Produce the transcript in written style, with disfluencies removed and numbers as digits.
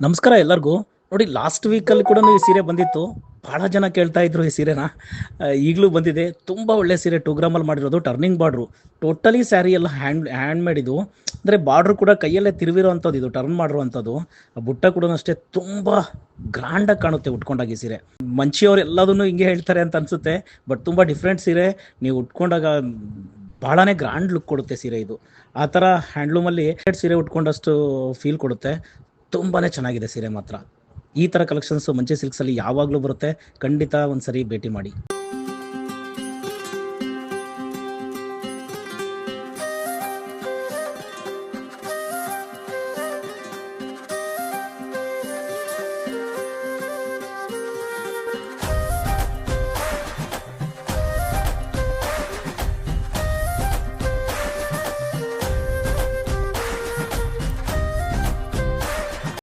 ನಮಸ್ಕಾರ ಎಲ್ಲರಿಗೂ. ನೋಡಿ, ಲಾಸ್ಟ್ ವೀಕಲ್ಲಿ ಕೂಡ ಈ ಸೀರೆ ಬಂದಿತ್ತು. ಭಾಳ ಜನ ಕೇಳ್ತಾ ಇದ್ರು ಈ ಸೀರೆನ. ಈಗಲೂ ಬಂದಿದೆ. ತುಂಬ ಒಳ್ಳೆ ಸೀರೆ, 2 ಗ್ರಾಮಲ್ಲಿ ಮಾಡಿರೋದು, ಟರ್ನಿಂಗ್ ಬಾರ್ಡ್ರು. ಟೋಟಲಿ ಸ್ಯಾರಿ ಎಲ್ಲ ಹ್ಯಾಂಡ್ ಮೇಡಿದು. ಅಂದರೆ ಬಾರ್ಡ್ರು ಕೂಡ ಕೈಯಲ್ಲೇ ತಿರುವಿರೋ ಅಂಥದ್ದು, ಇದು ಟರ್ನ್ ಮಾಡಿರುವಂಥದ್ದು. ಬುಟ್ಟ ಕೂಡ ಅಷ್ಟೇ ತುಂಬ ಗ್ರ್ಯಾಂಡಾಗಿ ಕಾಣುತ್ತೆ ಉಟ್ಕೊಂಡಾಗ ಈ ಸೀರೆ. ಮಂಚಿಯವ್ರು ಎಲ್ಲದನ್ನು ಹಿಂಗೆ ಹೇಳ್ತಾರೆ ಅಂತ ಅನಿಸುತ್ತೆ, ಬಟ್ ತುಂಬ ಡಿಫ್ರೆಂಟ್ ಸೀರೆ. ನೀವು ಉಟ್ಕೊಂಡಾಗ ಭಾಳನೇ ಗ್ರ್ಯಾಂಡ್ ಲುಕ್ ಕೊಡುತ್ತೆ ಸೀರೆ ಇದು. ಆ ಥರ ಹ್ಯಾಂಡ್ಲೂಮಲ್ಲಿ ಸೀರೆ ಉಟ್ಕೊಂಡಷ್ಟು ಫೀಲ್ ಕೊಡುತ್ತೆ. ತುಂಬಾ ಚೆನ್ನಾಗಿದೆ ಸೀರೆ ಮಾತ್ರ. ಈ ಥರ ಕಲೆಕ್ಷನ್ಸು ಮಂಚೆ ಸಿಲ್ಕ್ಸಲ್ಲಿ ಯಾವಾಗಲೂ ಬರುತ್ತೆ. ಖಂಡಿತ ಒಂದು ಸರಿ ಭೇಟಿ ಮಾಡಿ.